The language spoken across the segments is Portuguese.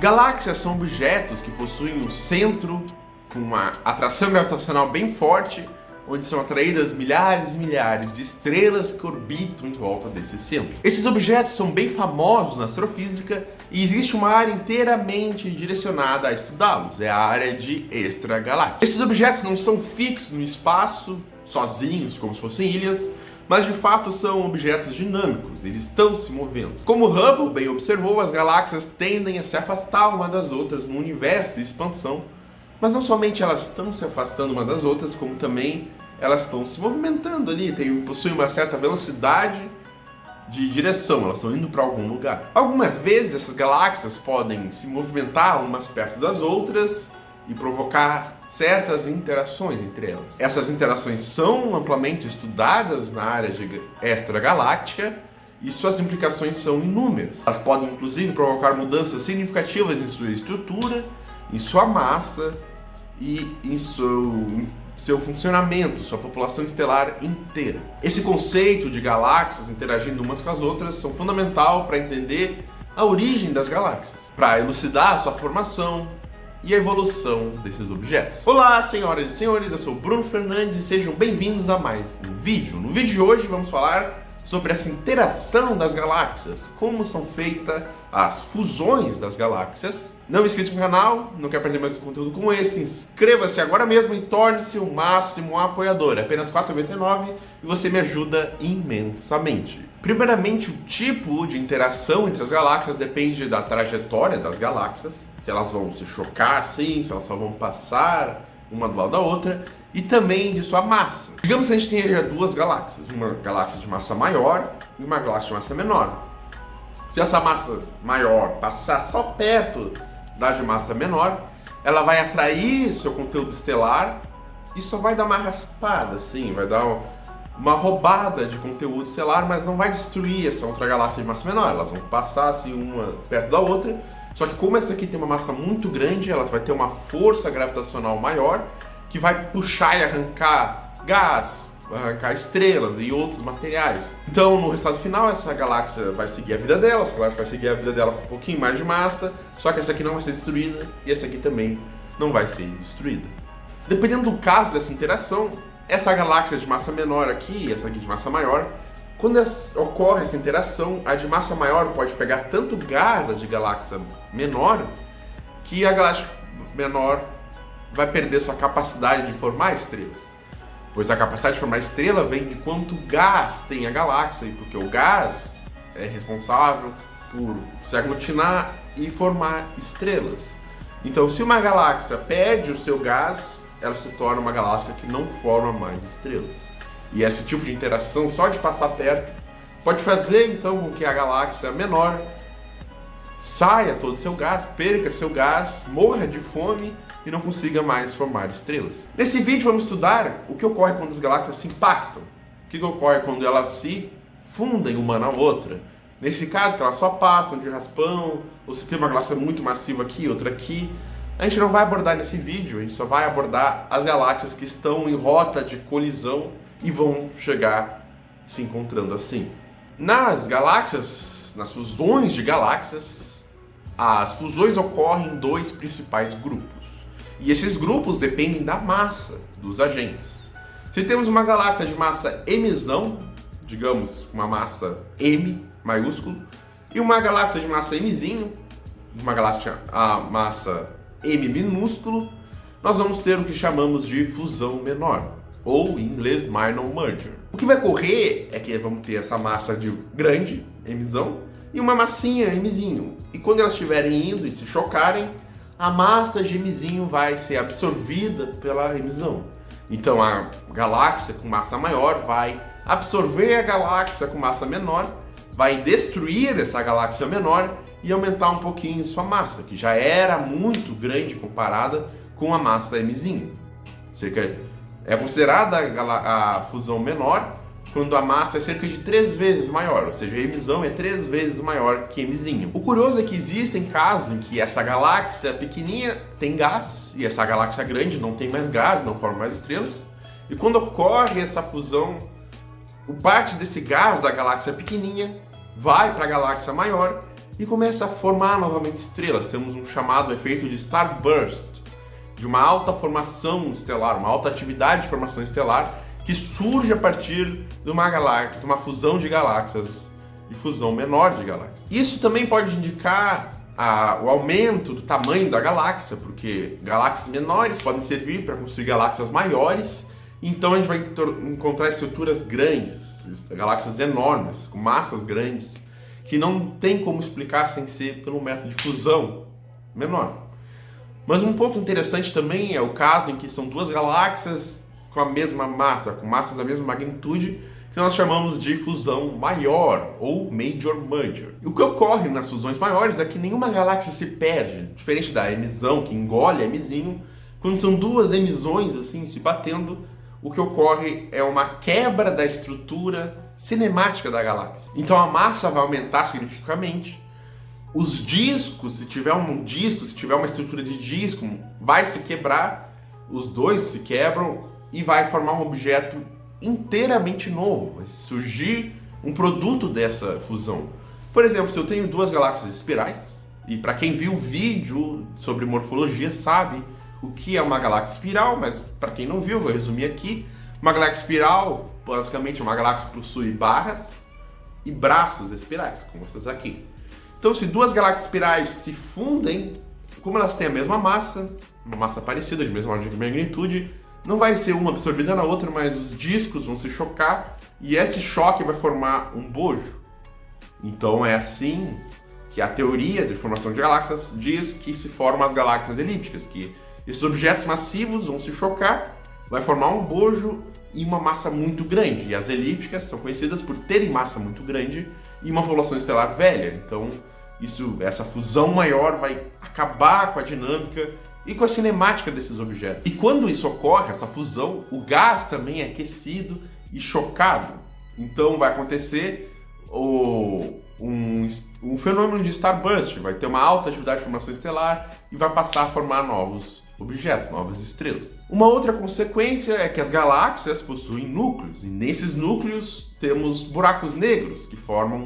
Galáxias são objetos que possuem um centro com uma atração gravitacional bem forte, onde são atraídas milhares e milhares de estrelas que orbitam em volta desse centro. Esses objetos são bem famosos na astrofísica e existe uma área inteiramente direcionada a estudá-los, é a área de extragalácticos. Esses objetos não são fixos no espaço, sozinhos, como se fossem ilhas, mas de fato são objetos dinâmicos, eles estão se movendo. Como Hubble bem observou, as galáxias tendem a se afastar uma das outras no universo de expansão, mas não somente elas estão se afastando uma das outras, como também elas estão se movimentando ali, possuem uma certa velocidade de direção, elas estão indo para algum lugar. Algumas vezes essas galáxias podem se movimentar umas perto das outras e provocar certas interações entre elas. Essas interações são amplamente estudadas na área extragaláctica e suas implicações são inúmeras. Elas podem inclusive provocar mudanças significativas em sua estrutura, em sua massa e em seu funcionamento, sua população estelar inteira. Esse conceito de galáxias interagindo umas com as outras são fundamental para entender a origem das galáxias, para elucidar sua formação e a evolução desses objetos. Olá, senhoras e senhores, eu sou Bruno Fernandes e sejam bem-vindos a mais um vídeo. No vídeo de hoje vamos falar sobre essa interação das galáxias, como são feitas as fusões das galáxias. Não é inscrito no canal, não quer perder mais um conteúdo como esse, inscreva-se agora mesmo e torne-se o máximo apoiador. É apenas R$ 4,99 e você me ajuda imensamente. Primeiramente, o tipo de interação entre as galáxias depende da trajetória das galáxias, se elas vão se chocar assim, se elas só vão passar uma do lado da outra, e também de sua massa. Digamos que a gente tenha duas galáxias, uma galáxia de massa maior e uma galáxia de massa menor. Se essa massa maior passar só perto da de massa menor, ela vai atrair seu conteúdo estelar e só vai dar uma raspada, assim, vai dar uma roubada de conteúdo estelar, mas não vai destruir essa outra galáxia de massa menor. Elas vão passar assim uma perto da outra, só que como essa aqui tem uma massa muito grande, ela vai ter uma força gravitacional maior que vai puxar e arrancar gás, arrancar estrelas e outros materiais. Então, no resultado final, essa galáxia vai seguir a vida dela, essa galáxia vai seguir a vida dela com um pouquinho mais de massa, só que essa aqui não vai ser destruída e essa aqui também não vai ser destruída. Dependendo do caso dessa interação, essa galáxia de massa menor aqui e essa aqui de massa maior, quando ocorre essa interação, a de massa maior pode pegar tanto gás da de galáxia menor que a galáxia menor vai perder sua capacidade de formar estrelas. Pois a capacidade de formar estrela vem de quanto gás tem a galáxia, e porque o gás é responsável por se aglutinar e formar estrelas. Então, se uma galáxia perde o seu gás, ela se torna uma galáxia que não forma mais estrelas. E esse tipo de interação, só de passar perto, pode fazer então com que a galáxia menor saia todo o seu gás, perca seu gás, morra de fome e não consiga mais formar estrelas. Nesse vídeo vamos estudar o que ocorre quando as galáxias se impactam, o que ocorre quando elas se fundem uma na outra. Nesse caso, que elas só passam de raspão, ou se tem uma galáxia muito massiva aqui, outra aqui. A gente não vai abordar nesse vídeo, a gente só vai abordar as galáxias que estão em rota de colisão e vão chegar se encontrando assim. Nas galáxias, nas fusões de galáxias, as fusões ocorrem em dois principais grupos. E esses grupos dependem da massa dos agentes. Se temos uma galáxia de massa Mzão, digamos uma massa M maiúsculo, e uma galáxia de massa Mzinho, uma galáxia a massa M minúsculo, nós vamos ter o que chamamos de fusão menor, ou em inglês minor merger. O que vai ocorrer é que vamos ter essa massa de grande, Mzão, e uma massinha Mzinho. E quando elas estiverem indo e se chocarem, a massa de Mzinho vai ser absorvida pela Mzão. Então a galáxia com massa maior vai absorver a galáxia com massa menor, vai destruir essa galáxia menor e aumentar um pouquinho sua massa, que já era muito grande comparada com a massa Mzinho. É considerada a fusão menor quando a massa é cerca de 3 vezes maior, ou seja, Mzão é 3 vezes maior que Mzinho. O curioso é que existem casos em que essa galáxia pequenininha tem gás e essa galáxia grande não tem mais gás, não forma mais estrelas. E quando ocorre essa fusão, parte desse gás da galáxia pequenininha vai para a galáxia maior e começa a formar novamente estrelas. Temos um chamado efeito de starburst, de uma alta formação estelar, uma alta atividade de formação estelar que surge a partir de uma fusão de galáxias e fusão menor de galáxias. Isso também pode indicar o aumento do tamanho da galáxia, porque galáxias menores podem servir para construir galáxias maiores, então a gente vai encontrar estruturas grandes, galáxias enormes, com massas grandes, que não tem como explicar sem ser pelo método de fusão menor. Mas um ponto interessante também é o caso em que são duas galáxias com a mesma massa, com massas da mesma magnitude, que nós chamamos de fusão maior, ou Major Merger. E o que ocorre nas fusões maiores é que nenhuma galáxia se perde, diferente da emisão, que engole Mzinho. Quando são duas emisões assim se batendo, o que ocorre é uma quebra da estrutura cinemática da galáxia. Então a massa vai aumentar significativamente. Os discos, se tiver um disco, se tiver uma estrutura de disco, vai se quebrar, os dois se quebram e vai formar um objeto inteiramente novo. Vai surgir um produto dessa fusão. Por exemplo, se eu tenho duas galáxias espirais, e para quem viu o vídeo sobre morfologia sabe o que é uma galáxia espiral, mas para quem não viu, vou resumir aqui. Uma galáxia espiral, basicamente, é uma galáxia que possui barras e braços espirais, como essas aqui. Então, se duas galáxias espirais se fundem, como elas têm a mesma massa, uma massa parecida, de mesma ordem de magnitude, não vai ser uma absorvida na outra, mas os discos vão se chocar e esse choque vai formar um bojo. Então é assim que a teoria de formação de galáxias diz que se formam as galáxias elípticas, que esses objetos massivos vão se chocar, vai formar um bojo e uma massa muito grande. E as elípticas são conhecidas por terem massa muito grande e uma população estelar velha. Então essa fusão maior vai acabar com a dinâmica e com a cinemática desses objetos. E quando isso ocorre, essa fusão, o gás também é aquecido e chocado. Então vai acontecer um fenômeno de starburst, vai ter uma alta atividade de formação estelar e vai passar a formar novos objetos, novas estrelas. Uma outra consequência é que as galáxias possuem núcleos, e nesses núcleos temos buracos negros que formam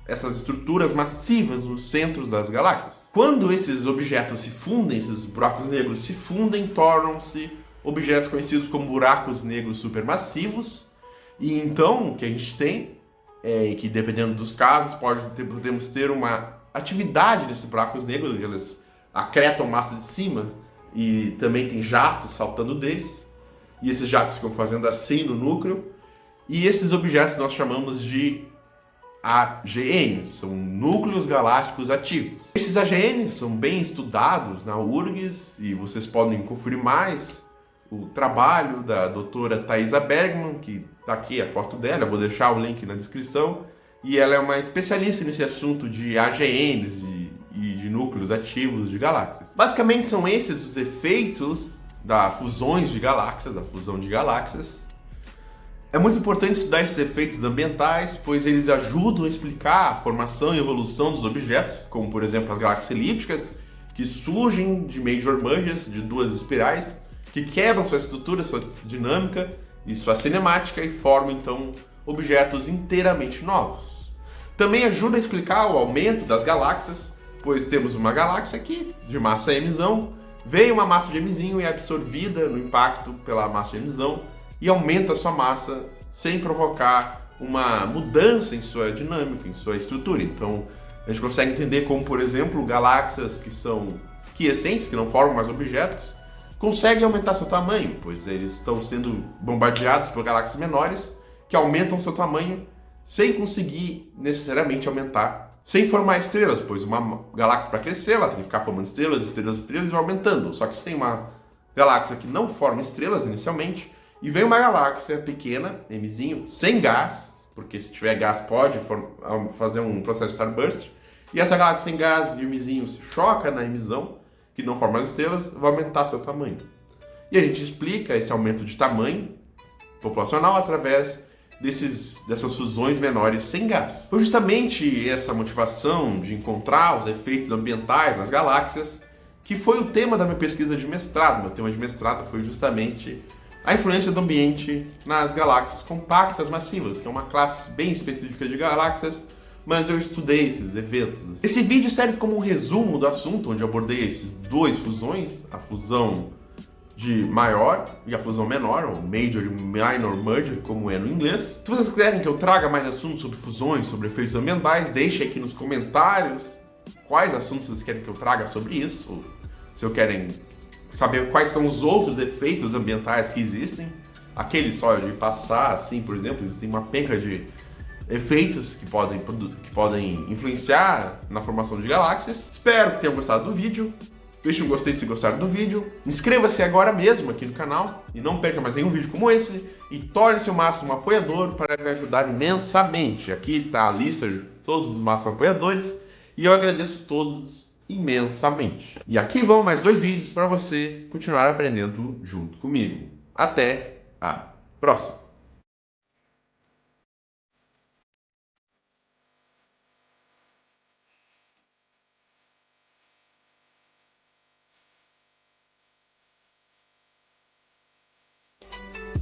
essas estruturas massivas nos centros das galáxias. Quando esses objetos se fundem, esses buracos negros se fundem, tornam-se objetos conhecidos como buracos negros supermassivos. E então, o que a gente tem é que, dependendo dos casos, podemos ter uma atividade desses buracos negros, eles acretam massa de cima e também tem jatos saltando deles, e esses jatos ficam fazendo assim no núcleo, e esses objetos nós chamamos de AGNs, são núcleos galácticos ativos. Esses AGNs são bem estudados na URGS e vocês podem conferir mais o trabalho da doutora Thaisa Bergman, que está aqui a foto dela, eu vou deixar o link na descrição, e ela é uma especialista nesse assunto de AGNs e de núcleos ativos de galáxias. Basicamente são esses os efeitos das fusões de galáxias, da fusão de galáxias. É muito importante estudar esses efeitos ambientais, pois eles ajudam a explicar a formação e evolução dos objetos, como por exemplo as galáxias elípticas, que surgem de Major Mergers, de duas espirais, que quebram sua estrutura, sua dinâmica e sua cinemática e formam então objetos inteiramente novos. Também ajuda a explicar o aumento das galáxias, pois temos uma galáxia aqui, de massa Mzão, veio uma massa de Mzinho e é absorvida no impacto pela massa de Mzão, e aumenta a sua massa sem provocar uma mudança em sua dinâmica, em sua estrutura. Então, a gente consegue entender como, por exemplo, galáxias que são quiescentes, que não formam mais objetos, conseguem aumentar seu tamanho, pois eles estão sendo bombardeados por galáxias menores que aumentam seu tamanho sem conseguir necessariamente aumentar, sem formar estrelas, pois uma galáxia para crescer, ela tem que ficar formando estrelas, estrelas, estrelas e vai aumentando. Só que se tem uma galáxia que não forma estrelas inicialmente, e vem uma galáxia pequena, Mzinho, sem gás, porque se tiver gás pode fazer um processo de starburst, e essa galáxia sem gás e o Mzinho se choca na Mzão, que não forma as estrelas, vai aumentar seu tamanho. E a gente explica esse aumento de tamanho populacional através dessas fusões menores sem gás. Foi justamente essa motivação de encontrar os efeitos ambientais nas galáxias que foi o tema da minha pesquisa de mestrado. Meu tema de mestrado foi justamente a influência do ambiente nas galáxias compactas massivas, que é uma classe bem específica de galáxias mas eu estudei esses eventos. Esse vídeo serve como um resumo do assunto, onde eu abordei esses dois fusões, a fusão de maior e a fusão menor, ou major e minor merger, como é no inglês. Se vocês quiserem que eu traga mais assuntos sobre fusões, sobre efeitos ambientais, deixe aqui nos comentários quais assuntos vocês querem que eu traga sobre isso, ou se eu querem saber quais são os outros efeitos ambientais que existem. Aquele só de passar, assim, por exemplo, existem uma penca de efeitos que podem influenciar na formação de galáxias. Espero que tenham gostado do vídeo. Deixe um gostei se gostaram do vídeo. Inscreva-se agora mesmo aqui no canal e não perca mais nenhum vídeo como esse. E torne-se o máximo apoiador para me ajudar imensamente. Aqui está a lista de todos os máximos apoiadores e eu agradeço todos imensamente. E aqui vão mais 2 vídeos para você continuar aprendendo junto comigo. Até a próxima!